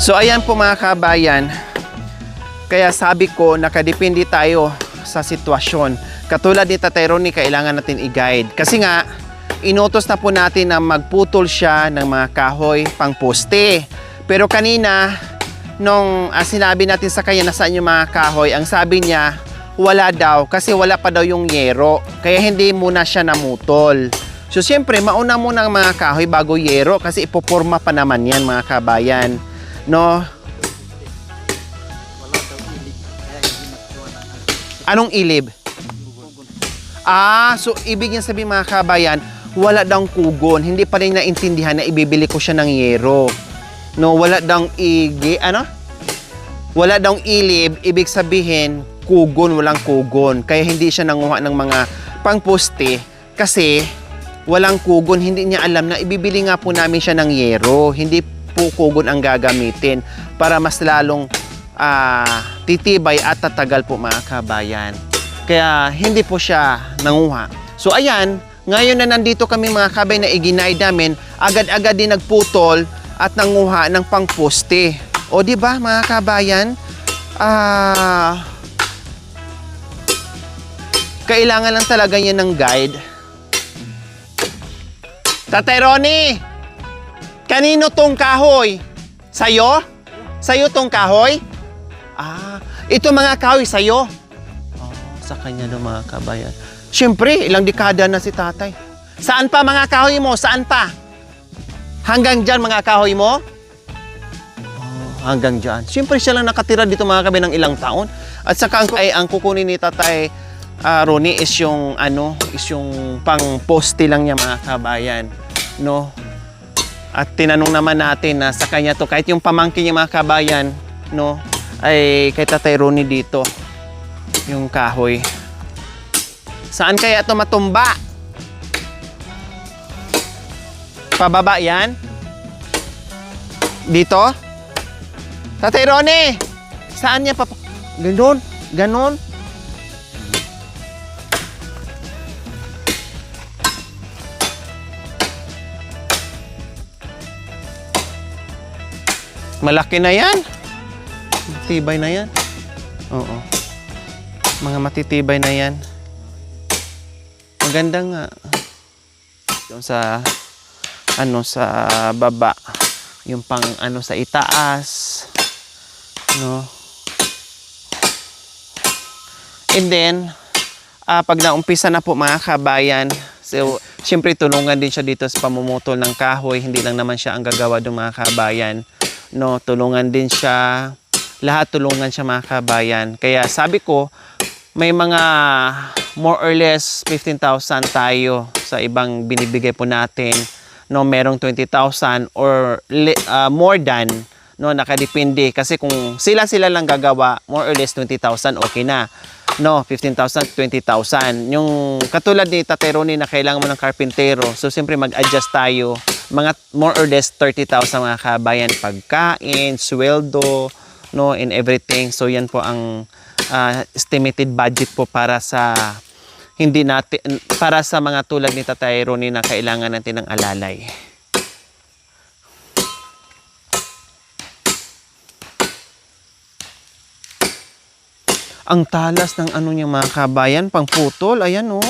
So ayan po mga kabayan, kaya sabi ko nakadepende tayo sa sitwasyon. Katulad ni Tatay Ronnie, kailangan natin i-guide. Kasi nga, inutos na po natin na magputol siya ng mga kahoy pang poste. Pero kanina, nung sinabi natin sa kanya nasaan yung mga kahoy, ang sabi niya, wala daw kasi wala pa daw yung yero. Kaya hindi muna siya namutol. So siyempre, mauna muna ang mga kahoy bago yero kasi ipoporma pa naman yan mga kabayan. No? Anong ilib? So ibig niya sabihin mga kabayan, wala daw kugon. Hindi pa rin naintindihan na ibibili ko siya ng yero. No, wala daw wala daw ilib, ibig sabihin kugon, walang kugon. Kaya hindi siya nanguha ng mga pangposte kasi walang kugon. Hindi niya alam na ibibili nga po namin siya ng yero. Hindi po kugon ang gagamitin para mas lalong titibay at tatagal po mga kabayan. Kaya hindi po siya nanguha. So ayan, ngayon na nandito kami mga kabayan na iginay namin, agad-agad din nagputol at nanguha ng pangposte. O di ba mga kabayan? Kailangan lang talaga yan ng guide. Tatay Ronnie, kanino tong kahoy? Sa'yo? Sa'yo tong kahoy? Ito mga kahoy sa'yo. Sa kanya do mga kabayan. Siyempre, ilang dekada na si tatay. Saan pa mga kahoy mo? Saan pa? Hanggang dyan mga kahoy mo? Hanggang dyan. Siyempre siya lang nakatira dito mga kabayan ng ilang taon. At saka ang kukunin ni Tatay Ronnie is yung pang poste lang niya mga kabayan. No? At tinanong naman natin na sa kanya to, kahit yung pamangkin niya mga kabayan, no, ay kay Tatay Ronnie dito yung kahoy. Saan kaya ito matumba? Pababa yan? Dito? Tatay Ronnie, saan niya ganon? Ganon? Malaki na yan. Matitibay na yan. Oo. Mga matitibay na yan. Maganda nga. Yung sa sa baba. Yung pang sa itaas. No? And then, pag naumpisa na po mga kabayan, so, siyempre tulungan din siya dito sa pamumutol ng kahoy. Hindi lang naman siya ang gagawa ng mga kabayan. No, tulungan din siya. Lahat tulungan siya mga kabayan. Kaya sabi ko, may mga more or less 15,000 tayo sa ibang binibigay po natin. No, merong 20,000 or more than, no, nakadepende kasi kung sila lang gagawa, more or less 20,000 okay na. No, 15,000, 20,000. Yung katulad ni Tatay Ronnie na kailangan mo ng karpintero, so siyempre mag-adjust tayo. Mga more or less 30,000 mga kabayan, pagkain, sweldo, no, and everything. So yan po ang estimated budget po para sa para sa mga tulad ni Tatay Ronnie na kailangan natin ng alalay. Ang talas ng niya mga kabayan, pang putol. Ayan oh.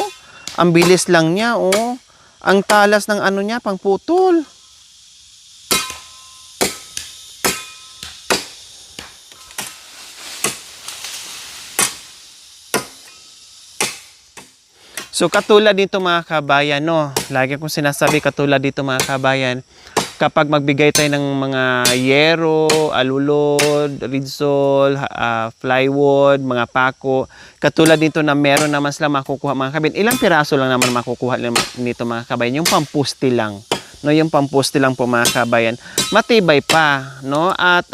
Ang bilis lang niya oh. Ang talas ng niya, pang putol. So katulad dito mga kabayan, no, lagi kong sinasabi katulad dito mga kabayan, kapag magbigay tayo ng mga yero, alulod, ridsol, plywood, mga pako, katulad dito na meron naman sila makukuha mga kabayan, ilang piraso lang naman makukuha nito mga kabayan, yung pampusti lang, no, yung pampusti lang po mga kabayan, matibay pa, no, at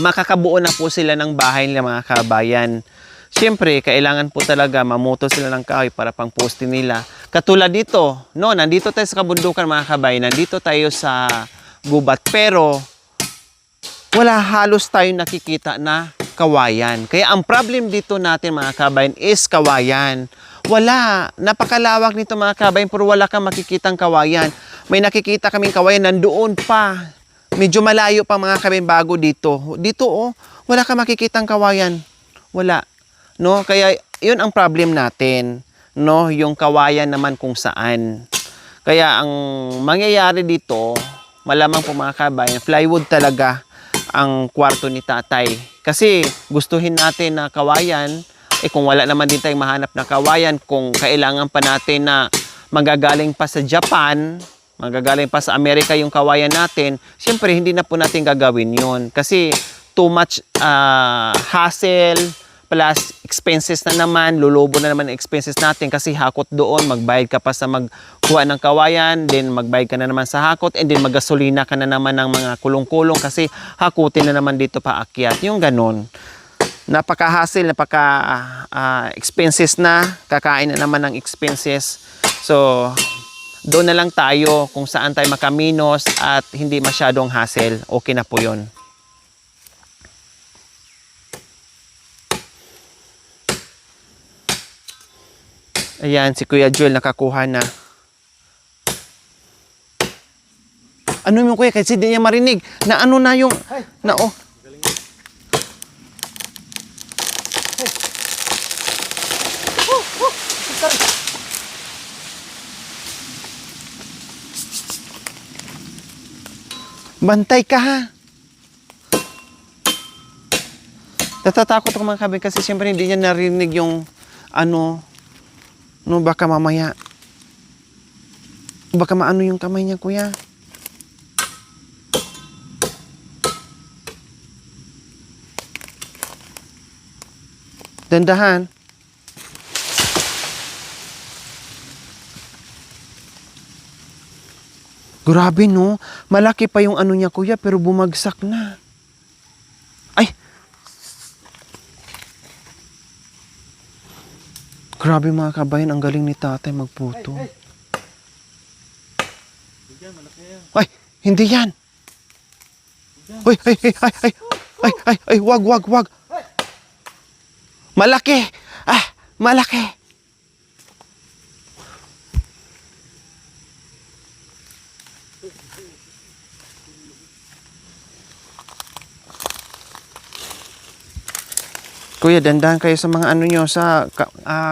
makakabuo na po sila ng bahay nila mga kabayan. Siyempre, kailangan po talaga mamuto sila ng kahoy para pang poste nila. Katulad dito, no, nandito tayo sa kabundukan mga kabayan, nandito tayo sa gubat, pero wala halos tayong nakikita na kawayan. Kaya ang problem dito natin mga kabayan is kawayan. Wala, napakalawak nito mga kabayan, pero wala kang makikitang kawayan. May nakikita kaming kawayan nandoon pa Medyo malayo pa mga kabimbago dito. Dito oh, wala ka makikitang kawayan. Wala. No, kaya 'yun ang problem natin, no, yung kawayan naman kung saan. Kaya ang mangyayari dito, malamang po mga kabayan, plywood talaga ang kwarto ni tatay. Kasi gustuhin natin na kawayan, kung wala naman din tayong mahanap na kawayan, kung kailangan pa natin na magagaling pa sa Japan, magagaling pa sa Amerika yung kawayan natin, siyempre hindi na po natin gagawin yun. Kasi too much hassle, plus expenses na naman, lulubo na naman ang expenses natin kasi hakot doon, magbayad ka pa sa magkuha ng kawayan, then magbayad ka na naman sa hakot, and then magasolina ka na naman ng mga kulong-kulong kasi hakutin na naman dito paakyat. Yung ganun. Napaka-hassle, expenses na, kakain na naman ng expenses. So, doon na lang tayo kung saan tayo makaminos at hindi masyadong hassle. Okay na po yun. Ayan, si Kuya Joel nakakuha na. Ano mo kuya, kasi di niya marinig. Na ano na yung, na oh. Bantay ka ha. Natatakot ako mga kabin kasi siyempre hindi niya narinig yung ano, no, baka mamaya. Baka maano yung kamay niya, kuya. Dandahan. Grabe no, malaki pa yung ano niya kuya pero bumagsak na. Ay! Grabe mga kabayan, ang galing ni tatay magputo. Ay, hindi yan. Ay, wag. Malaki! Malaki! Kuya, dandahan kayo sa mga ano nyo, sa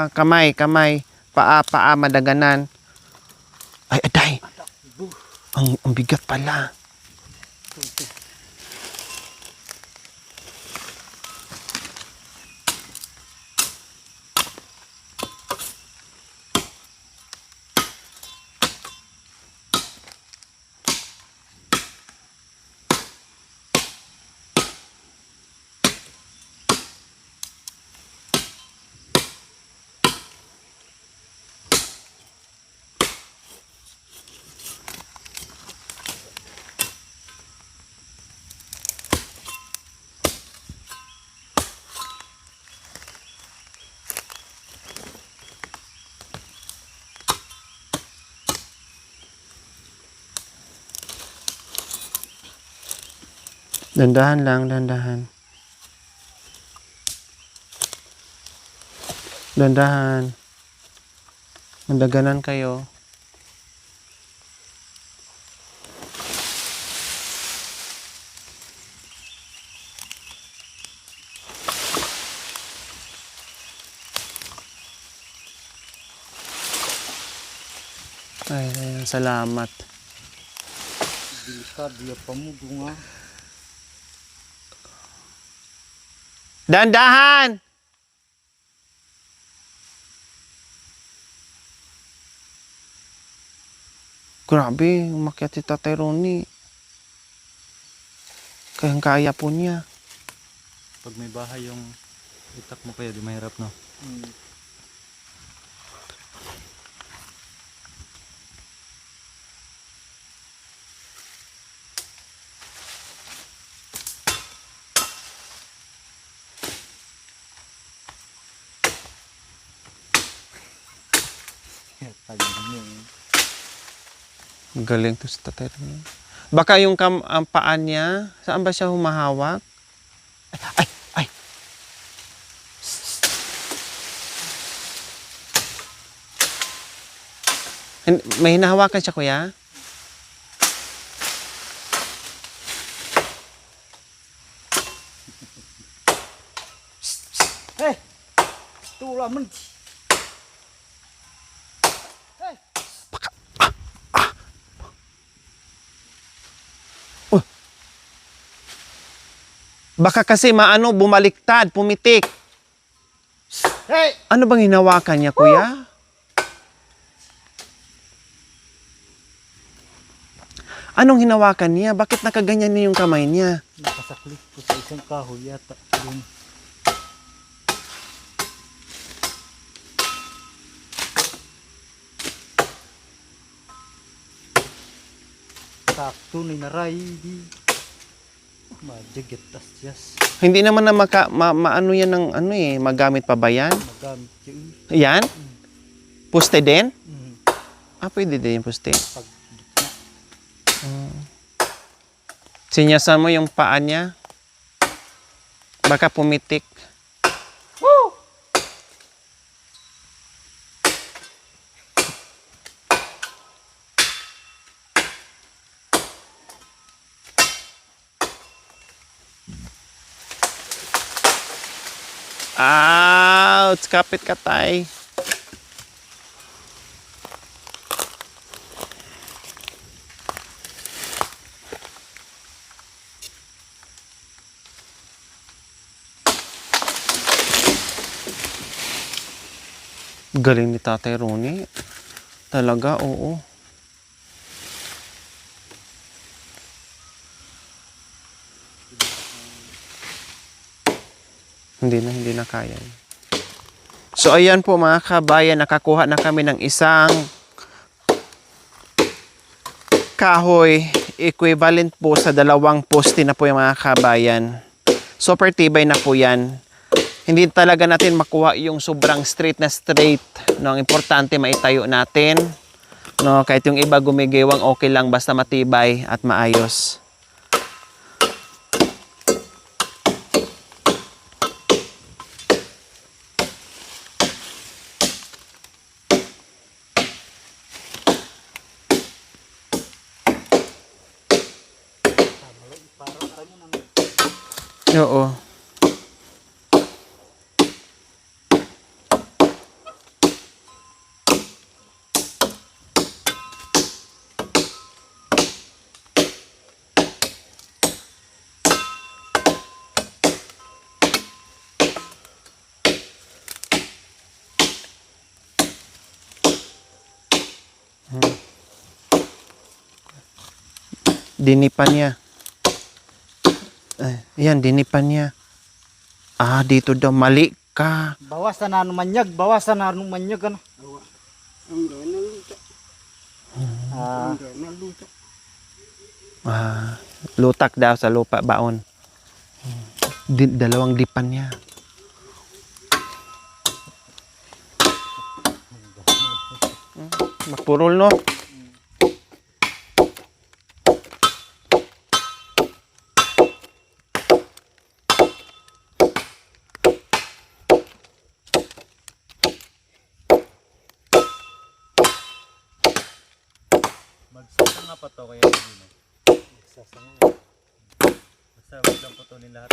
kamay, paa, madaganan. Ay, aday. Ang bigat pala. Dandahan lang, dandahan. Dandahan. Mandaganan kayo. Ay, salamat. Delikado pa mo bunga. Dandahan! Grabe, umakyat si Tatay Ronnie. Kayang-kaya po niya. Pag may bahay yung itak mo kaya di mahirap no. Galing to si Tatay Ronnie. Baka yung ang paan niya, saan ba siya humahawak? Ay! May hinahawakan siya, kuya? Hey, tulaman. Hey. Baka kasi maano, bumaliktad, pumitik. Hey. Ano bang hinawakan niya, kuya? Anong hinawakan niya? Bakit nakaganyan niya yung kamay niya? Nakasaklit ko sa isang kahoy yata. Yun. Sakto ni naray di. Majaget tas yes. Hindi naman na maano yan ng ano eh, magamit pa ba yan? Magamit yun. Yan? Poste din? Mm. Ah, pwede din yung poste. Pag gitna. Sinyasan mo yung paa niya. Baka pumitik. Ouch! Kapit ka, tay. Galing ni Tatay Ronnie. Talaga, oo. Hindi na kaya. So ayan po mga kabayan, nakakuha na kami ng isang kahoy equivalent po sa 2 poste na po yung mga kabayan. Super tibay na po yan. Hindi talaga natin makuha yung sobrang straight. No, ang importante maitayo natin. No, kahit yung iba gumigewang okay lang basta matibay at maayos. Oo. Dinipan niya. Yan, dinipan niya. Ah, dito daw. Mali ka. Bawasan na anong manyag, bawasan na anong manyag ano. Ah, Ah, lutak daw sa lupa, baon. 2 dipan niya. Mapurol, no? Magsasang nga pa to kaya hindi na. sasama. Basta wag lang putulin lahat.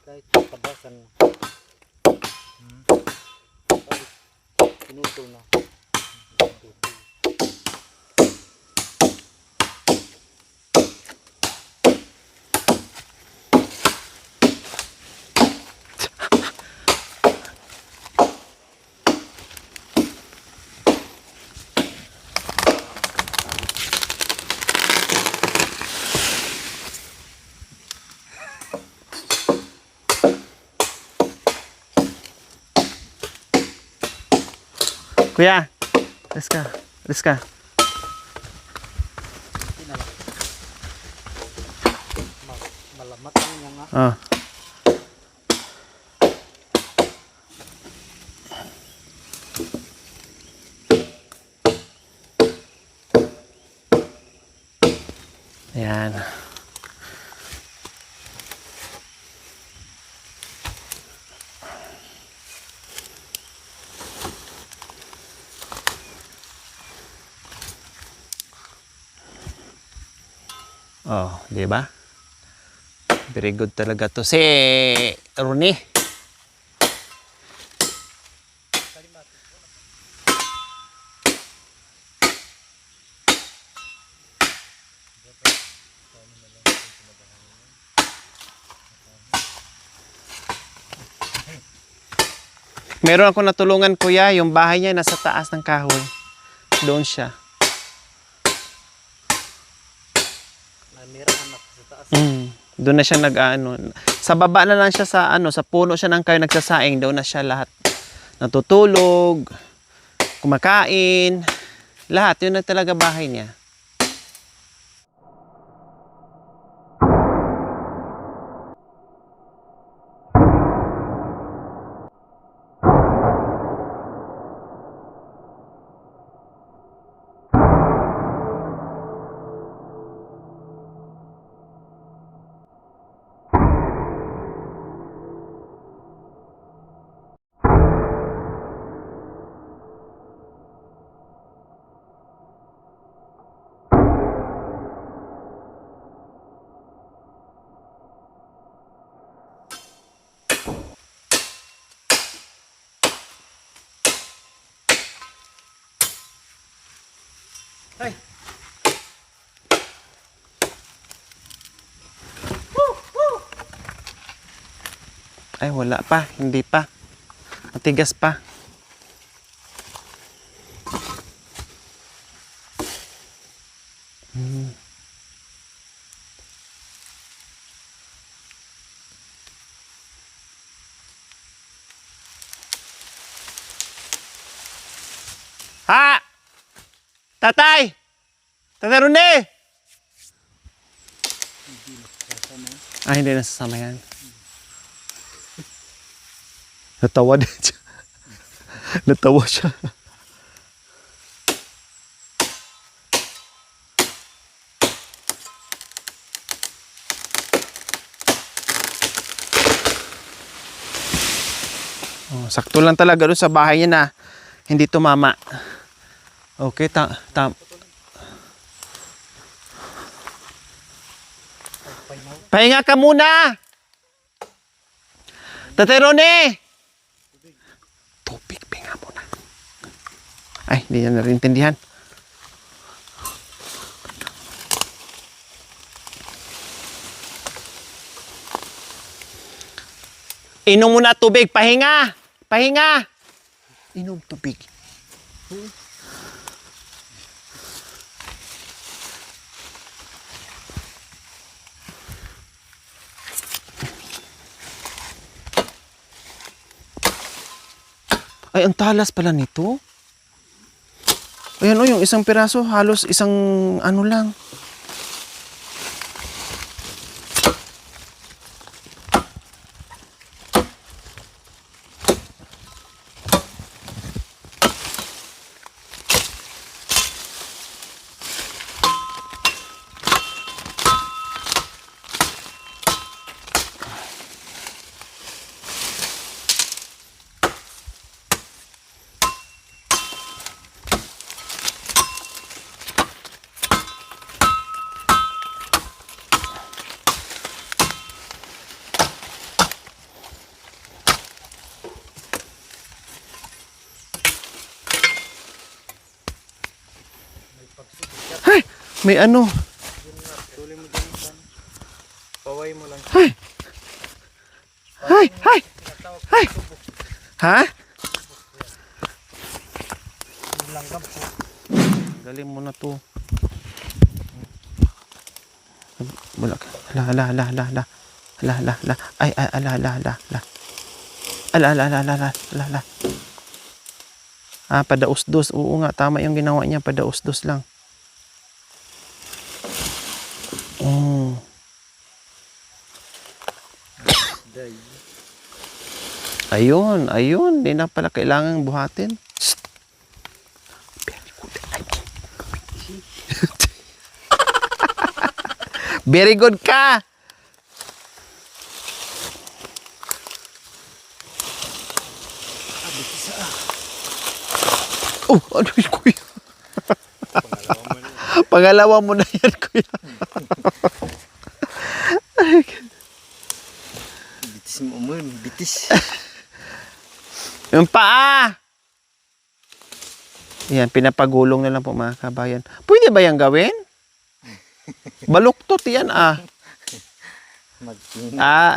Kahit tabasan na. Kahit pinutol na. Kuya, alis ka. Alis ka. Malamat lang niya nga. Ah. Ayan. Oh, di ba? Very good talaga to. Si Ronnie. Meron ako natulungan kuya, yung bahay niya nasa taas ng kahoy. Doon siya. Namira anak sa taas. Doon na siya nag-ano. Sa baba na lang siya sa sa puno siya ng kahoy nagsasaing. Doon na siya lahat natutulog, kumakain, lahat. Yun na talaga bahay niya. Ay! Ay, wala pa. Hindi pa. Matigas pa. Ha! Tatay! Tatay Rune! Ah, hindi nasasama yan. Natawa din siya. Natawa siya. Oh, sakto lang talaga doon sa bahay niya na hindi tumama. Okay, pahinga ka muna! Tatay Rone! Tubig, pahinga muna. Ay, hindi niya narintindihan. Inom muna tubig, pahinga! Pahinga! Inom tubig. Ay, ang talas pala nito. Ayan o, yung isang piraso, halos isang ano lang. Ay, may ano. Tuloy mo dyan, San. Paway mo lang. Ay! Ay! Ay! Ay! Ha? Langgam po. Galing mo na to. Wala ka. Ala. Ay, ala. Ala. Ah, padausdos. Oo nga, tama yung ginawa niya. Padausdos lang. Oh. Day. Ayun. Di na pala kailangang buhatin. Shh. Very good. Very good ka. Oh, ano yun, kuya? Pangalawa mo na. Pangalawa mo na yan, kuya. Arthritis. Yung paa! Yan, pinapagulong na lang po mga kabayan. Pwede ba yan gawin? Baluktot yan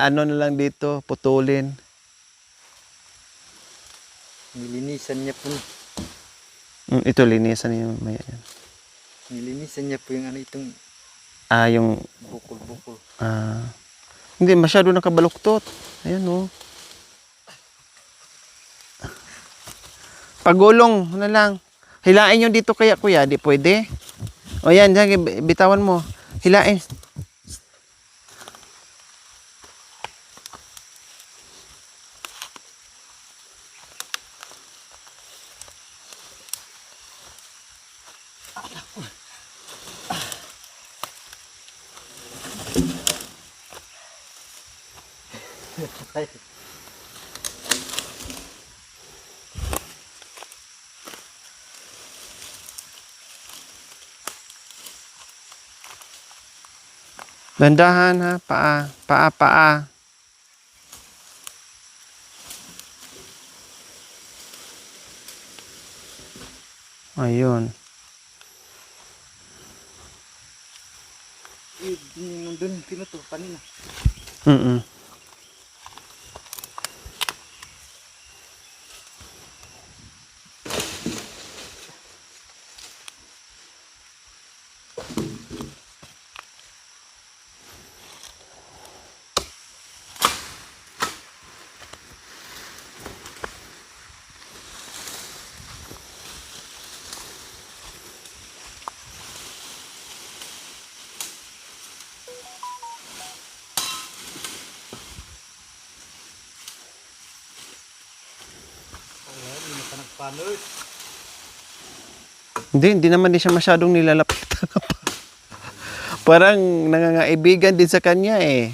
ano na lang dito, putulin. Nilinisan niya po. Ito, linisan niyo. Nilinisan niya po yung ano itong Yung, bukol-bukol. hindi, masyado nakabaluktot. Ayan, oh. Pagulong na lang. Hilain nyo dito kaya, kuya. Di pwede. O yan, bitawan mo. Hilain. Dandahan ha, paa. Ayun. Nandun, pinuto, kanina. Mm. Hindi naman din siya masyadong nilalapitan. Parang nangangaibigan din sa kanya eh.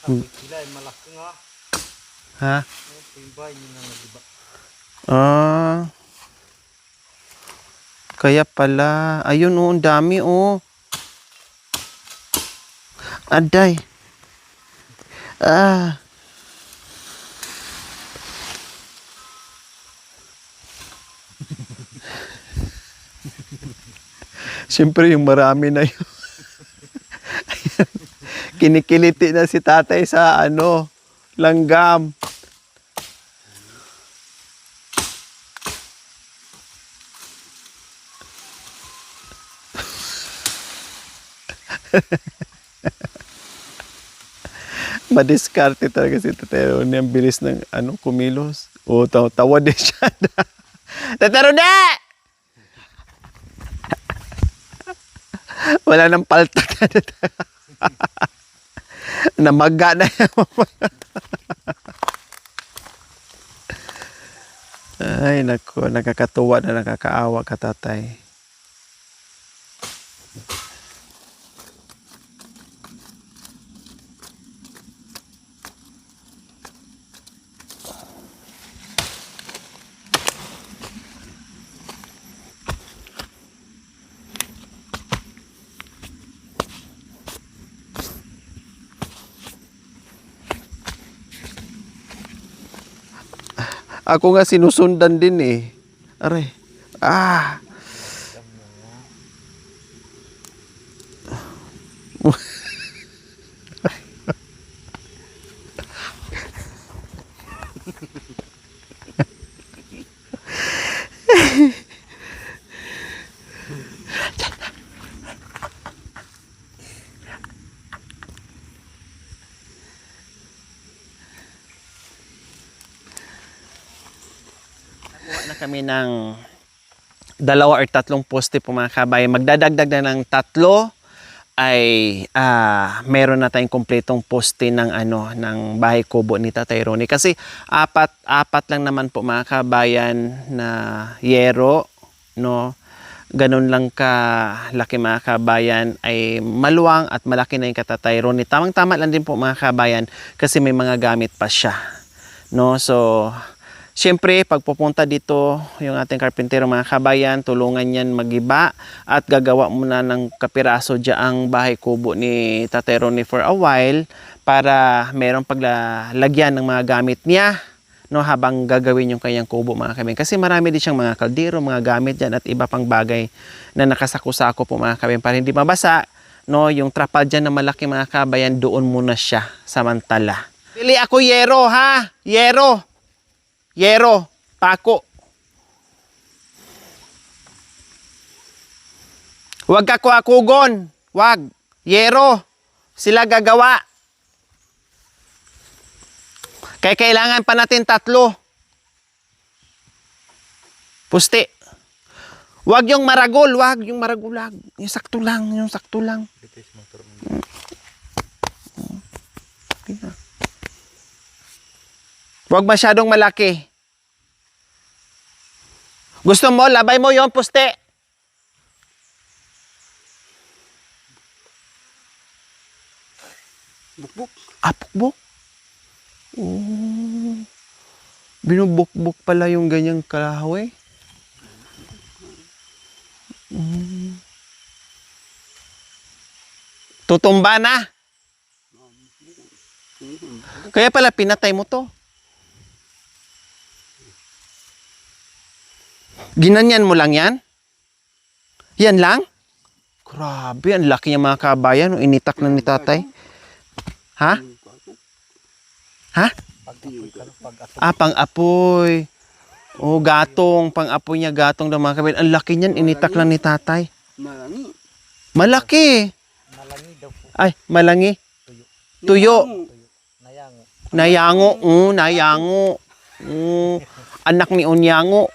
Sila ay malaki nga. Ha? Yung bahay niyo na diba? Kaya pala. Ayun oh, ang dami oh. Aday. Siyempre yung marami na yun. Kinikiliti na si tatay sa langgam. Madiskarte talaga si Tatay Ronnie. Ang bilis ng kumilos. O, tawa din siya. Tatay Ronnie! Wala nang paltak na. Namaga na yan. Ay, nako. Nakakatuwa na nakakaawa ka, tatay. Ako nga sinusundan din eh. Aray. Na kami ng 2 or 3 poste po mga kabayan. Magdadagdag na ng 3 ay meron na tayong kompletong poste ng ng bahay kubo ni Tatay Ronnie. Kasi apat lang naman po mga kabayan na yero, no. Ganun lang ka laki mga kabayan, ay maluwang at malaki na yung Tatay Ronnie. Tamang-tama lang din po mga kabayan kasi may mga gamit pa siya. No, so siyempre, pag pupunta dito yung ating karpintero mga kabayan, tulungan yan magiba at gagawa muna ng kapiraso diyaang bahay kubo ni Tatay Ronnie for a while para merong paglagyan ng mga gamit niya, no, habang gagawin yung kanyang kubo mga kabayan. Kasi marami din siyang mga kaldero, mga gamit diyan at iba pang bagay na nakasako-sako po mga kabayan para hindi mabasa. No, yung trapal dyan na malaki mga kabayan, doon muna siya samantala. Pili ako yero ha, yero. Yero, pako. Huwag ka kuhakugon. Huwag. Yero. Sila gagawa. Kaya kailangan pa natin 3. Pusti. Huwag yung maragol. Huwag yung maragulag. Yung sakto lang. Yung sakto lang. Bitis mo, turo mo. Huwag masyadong malaki. Gusto mo, labay mo yon puste. Bukbuk. Bukbuk? Oh. Binubukbuk pala yung ganyang kahoy. Tutumba na. Kaya pala pinatay mo to. Ginanyan mo lang yan? Yan lang? Grabe, ang laki niya mga kabayan. Initak na ni tatay. Ha? Ha? Pang-apoy. Oh, gatong. Pang-apoy niya, gatong daw mga kabayan. Ang laki niyan, initak lang ni tatay. Malangi. Malaki. Malangi daw po. Ay, malangi. Tuyo. Nayango. Nayango. Nayango. Anak ni Unyango.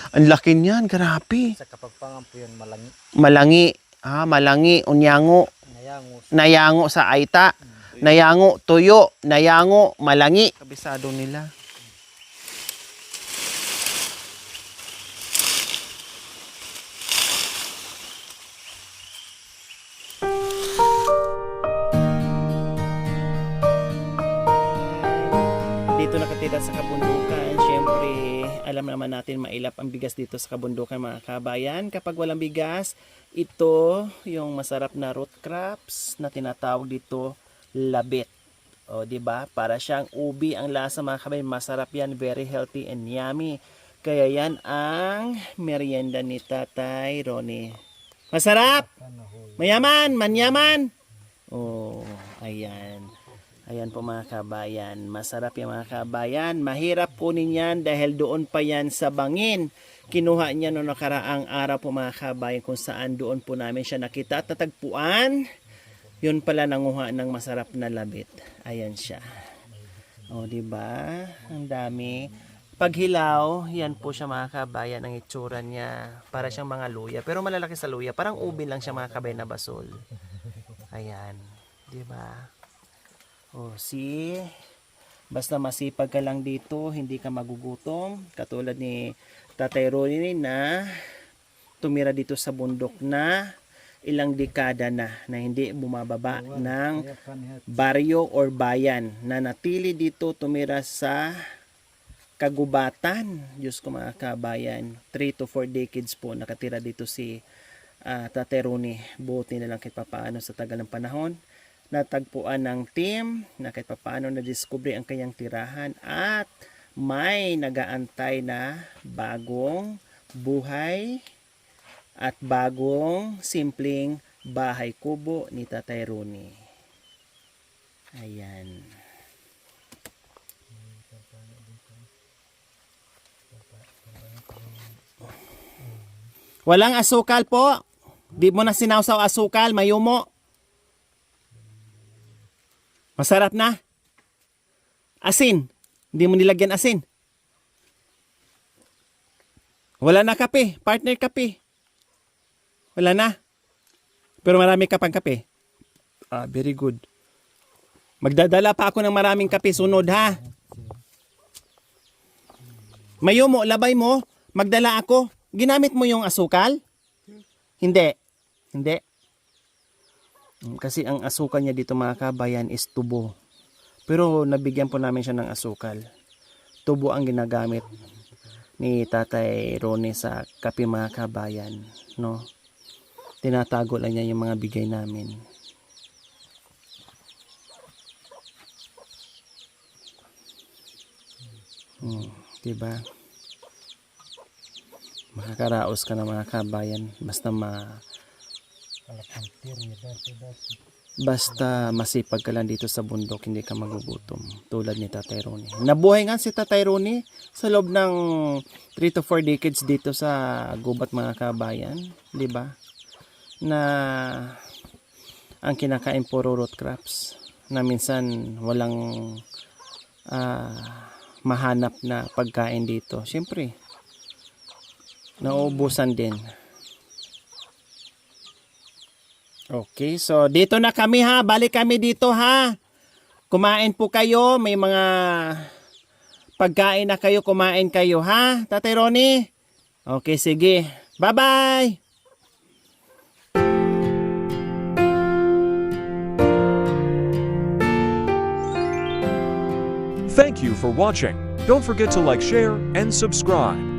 Ang laki niyan, grabe. Sa kapagpangan po yun, malangi. Malangi. Malangi, Unyango. Nayango. Nayango sa Aita. Nayango, tuyo. Nayango, malangi. Kabisado nila. Dito nakatira sa kabundukan, syempre alam naman natin mailap ang bigas dito sa kabundukan mga kabayan. Kapag walang bigas, ito yung masarap na root crops na tinatawag dito labit. O, di ba? Para siyang ubi ang lasa mga kabayan. Masarap yan, very healthy and yummy. Kaya yan ang merienda ni Tatay Ronnie. Masarap! Mayaman! Manyaman! Oh, ayan. Ayan po mga kabayan. Masarap yung mga kabayan. Mahirap kunin yan dahil doon pa yan sa bangin. Kinuha niya noong nakaraang araw po mga kabayan kung saan doon po namin siya nakita at natagpuan. Yun pala nanguha ng masarap na labit. Ayan siya. O, diba? Ang dami. Pag hilaw, yan po siya mga kabayan. Ang itsura niya. Para siyang mga luya. Pero malalaki sa luya. Parang ubi lang siya mga kabayan na basol. Ayan. Diba? O, see? Basta masipag ka lang dito, hindi ka magugutom. Katulad ni Tatay Ronnie na tumira dito sa bundok na ilang dekada na hindi bumababa ng baryo or bayan. Na natili dito tumira sa kagubatan. Diyos ko mga kabayan, 3 to 4 decades po nakatira dito si Tatay Ronnie. Buti na lang kahit papaano sa tagal ng panahon. Natagpuan ng team na kahit paano na-discover ang kanyang tirahan at may nagaantay na bagong buhay at bagong simpleng bahay kubo ni Tatay Ronnie. Ayan. Walang asukal po. Di mo na sinawsaw asukal, mayumo. Masarap na. Asin. Hindi mo nilagyan asin. Wala na kape. Partner kape. Wala na. Pero marami ka pang kape. Very good. Magdadala pa ako ng maraming kape sunod ha. Mayo mo, labay mo. Magdala ako. Ginamit mo yung asukal? Hindi. Hindi. Kasi ang asukal niya dito mga kabayan is tubo. Pero nabigyan po namin siya ng asukal. Tubo ang ginagamit ni Tatay Ronnie sa kape mga kabayan, no? Tinatago lang niya yung mga bigay namin. Diba? Makakaraos ka na mga kabayan basta masipag ka lang dito sa bundok, hindi ka magugutom tulad ni Tatay Ronnie. Nabuhay nga si Tatay Ronnie sa loob ng 3 to 4 decades dito sa gubat mga kabayan, di ba? Na ang kinakain puro root crops na minsan walang mahanap na pagkain dito. Siyempre, nauubusan din. Okay, so dito na kami ha. Balik kami dito ha. Kumain po kayo. May mga pagkain na kayo. Kumain kayo ha, Tatay Ronnie? Okay, sige. Bye-bye! Thank you for watching. Don't forget to like, share, and subscribe.